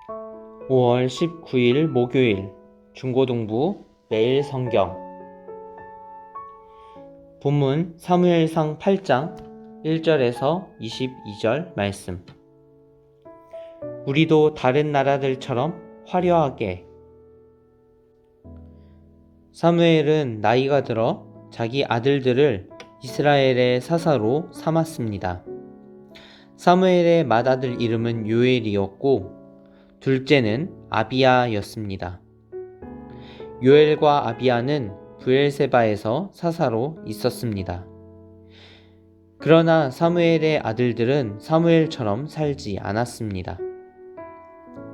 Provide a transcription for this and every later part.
5월 19일 목요일 중고등부 매일 성경 본문 사무엘상 8장 1절에서 22절 말씀. 우리도 다른 나라들처럼 화려하게. 사무엘은 나이가 들어 자기 아들들을 이스라엘의 사사로 삼았습니다. 사무엘의 맏아들 이름은 요엘이었고 둘째는 아비야였습니다. 요엘과 아비야는 브엘세바에서 사사로 있었습니다. 그러나 사무엘의 아들들은 사무엘처럼 살지 않았습니다.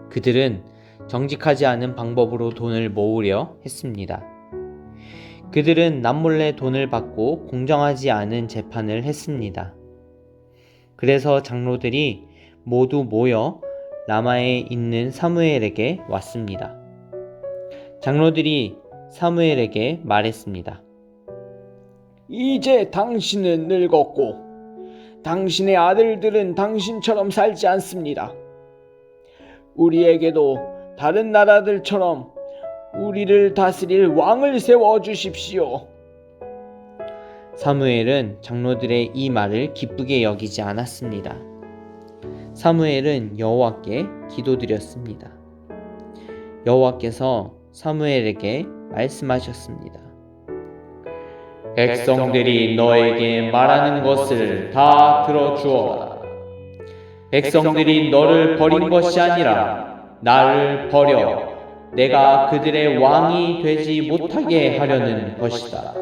그들은 정직하지 않은 방법으로 돈을 모으려 했습니다. 그들은 남몰래 돈을 받고 공정하지 않은 재판을 했습니다. 그래서 장로들이 모두 모여 라마에 있는 사무엘에게 왔습니다. 장로들이 사무엘에게 말했습니다. 이제 당신은 늙었고 당신의 아들들은 당신처럼 살지 않습니다. 우리에게도 다른 나라들처럼 우리를 다스릴 왕을 세워주십시오. 사무엘은 장로들의 이 말을 기쁘게 여기지 않았습니다. 사무엘은 여호와께 기도드렸습니다. 여호와께서 사무엘에게 말씀하셨습니다. 백성들이 너에게 말하는 것을 다 들어주어라. 백성들이 너를 버린 것이 아니라 나를 버려 내가 그들의 왕이 되지 못하게 하려는 것이다.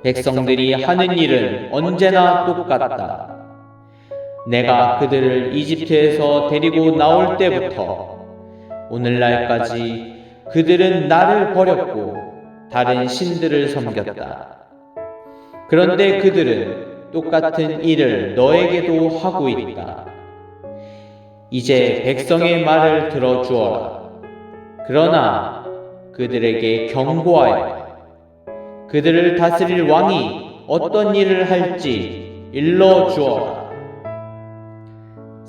백성들이 하는 일은 언제나 똑같다. 내가 그들을 이집트에서 데리고 나올 때부터 오늘날까지 그들은 나를 버렸고 다른 신들을 섬겼다. 그런데 그들은 똑같은 일을 너에게도 하고 있다. 이제 백성의 말을 들어주어라. 그러나 그들에게 경고하여 그들을 다스릴 왕이 어떤 일을 할지 일러주어라.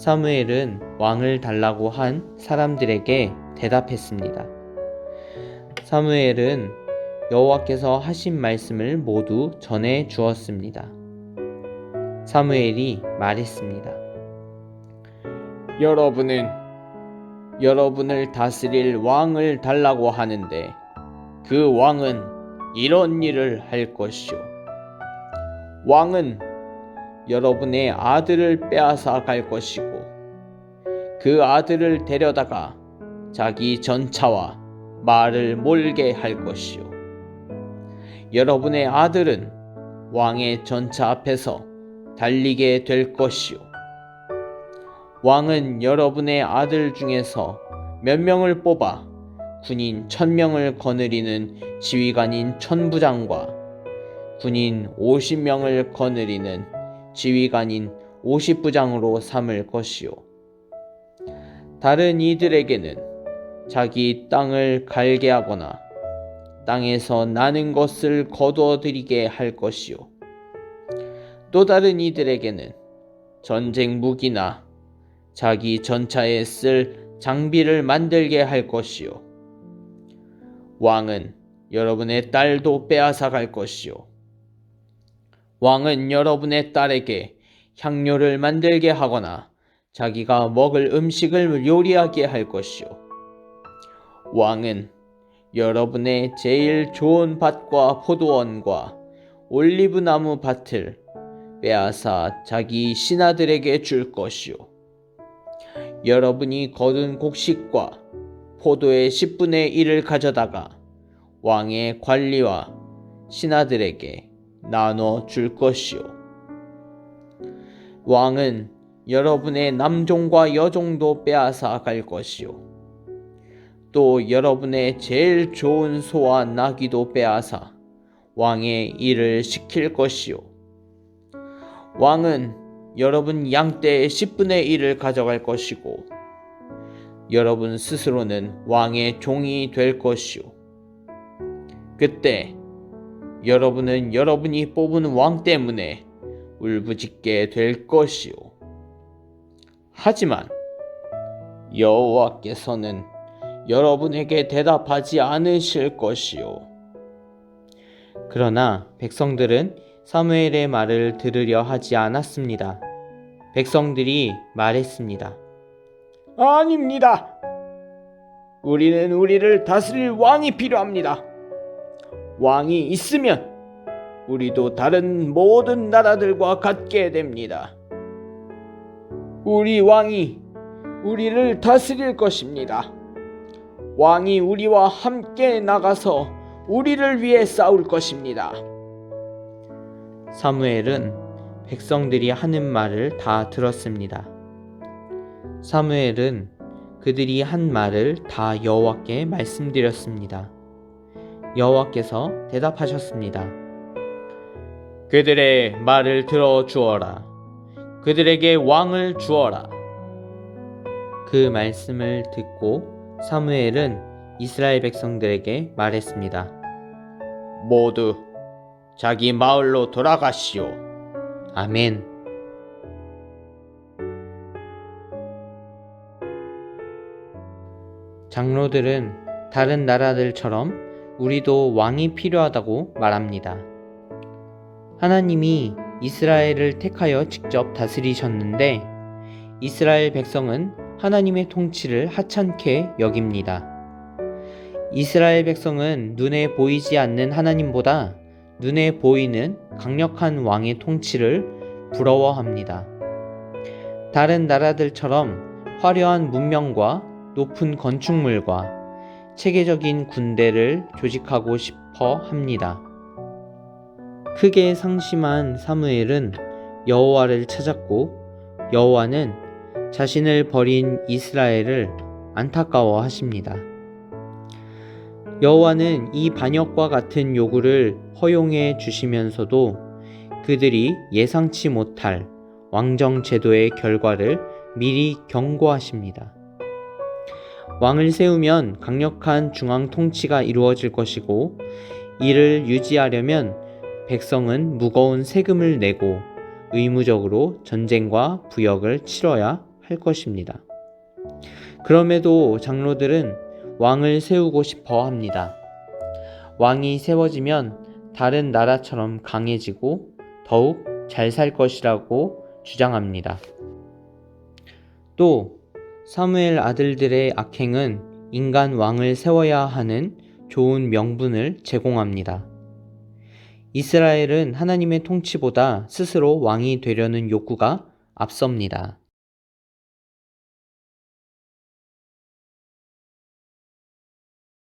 사무엘은 왕을 달라고 한 사람들에게 대답했습니다. 사무엘은 여호와께서 하신 말씀을 모두 전해 주었습니다. 사무엘이 말했습니다. 여러분은 여러분을 다스릴 왕을 달라고 하는데 그 왕은 이런 일을 할 것이요. 왕은 여러분의 아들을 빼앗아 갈 것이고 그 아들을 데려다가 자기 전차와 말을 몰게 할 것이요. 여러분의 아들은 왕의 전차 앞에서 달리게 될 것이요. 왕은 여러분의 아들 중에서 몇 명을 뽑아 군인 1000명을 거느리는 지휘관인 천부장과 군인 50명을 거느리는 지휘관인 50부장으로 삼을 것이요. 다른 이들에게는 자기 땅을 갈게 하거나 땅에서 나는 것을 거두어들이게 할 것이요. 또 다른 이들에게는 전쟁 무기나 자기 전차에 쓸 장비를 만들게 할 것이요. 왕은 여러분의 딸도 빼앗아 갈 것이요. 왕은 여러분의 딸에게 향료를 만들게 하거나 자기가 먹을 음식을 요리하게 할 것이요. 왕은 여러분의 제일 좋은 밭과 포도원과 올리브나무 밭을 빼앗아 자기 신하들에게 줄 것이요. 여러분이 거둔 곡식과 포도의 10분의 1을 가져다가 왕의 관리와 신하들에게 나눠 줄 것이요. 왕은 여러분의 남종과 여종도 빼앗아 갈 것이요. 또 여러분의 제일 좋은 소와 나귀도 빼앗아 왕의 일을 시킬 것이요. 왕은 여러분 양떼의 10분의 1을 가져갈 것이고 여러분 스스로는 왕의 종이 될 것이요. 그때 여러분은 여러분이 뽑은 왕 때문에 울부짖게 될 것이요. 하지만 여호와께서는 여러분에게 대답하지 않으실 것이요. 그러나 백성들은 사무엘의 말을 들으려 하지 않았습니다. 백성들이 말했습니다. 아닙니다. 우리는 우리를 다스릴 왕이 필요합니다. 왕이 있으면 우리도 다른 모든 나라들과 같게 됩니다. 우리 왕이 우리를 다스릴 것입니다. 왕이 우리와 함께 나가서 우리를 위해 싸울 것입니다. 사무엘은 백성들이 하는 말을 다 들었습니다. 사무엘은 그들이 한 말을 다 여호와께 말씀드렸습니다. 여호와께서 대답하셨습니다. 그들의 말을 들어 주어라. 그들에게 왕을 주어라. 그 말씀을 듣고 사무엘은 이스라엘 백성들에게 말했습니다. 모두 자기 마을로 돌아가시오. 아멘. 장로들은 다른 나라들처럼 우리도 왕이 필요하다고 말합니다. 하나님이 이스라엘을 택하여 직접 다스리셨는데 이스라엘 백성은 하나님의 통치를 하찮게 여깁니다. 이스라엘 백성은 눈에 보이지 않는 하나님보다 눈에 보이는 강력한 왕의 통치를 부러워합니다. 다른 나라들처럼 화려한 문명과 높은 건축물과 체계적인 군대를 조직하고 싶어 합니다. 크게 상심한 사무엘은 여호와를 찾았고 여호와는 자신을 버린 이스라엘을 안타까워하십니다. 여호와는 이 반역과 같은 요구를 허용해 주시면서도 그들이 예상치 못할 왕정 제도의 결과를 미리 경고하십니다. 왕을 세우면 강력한 중앙 통치가 이루어질 것이고 이를 유지하려면 백성은 무거운 세금을 내고 의무적으로 전쟁과 부역을 치러야 할 것입니다. 그럼에도 장로들은 왕을 세우고 싶어 합니다. 왕이 세워지면 다른 나라처럼 강해지고 더욱 잘 살 것이라고 주장합니다. 또 사무엘 아들들의 악행은 인간 왕을 세워야 하는 좋은 명분을 제공합니다. 이스라엘은 하나님의 통치보다 스스로 왕이 되려는 욕구가 앞섭니다.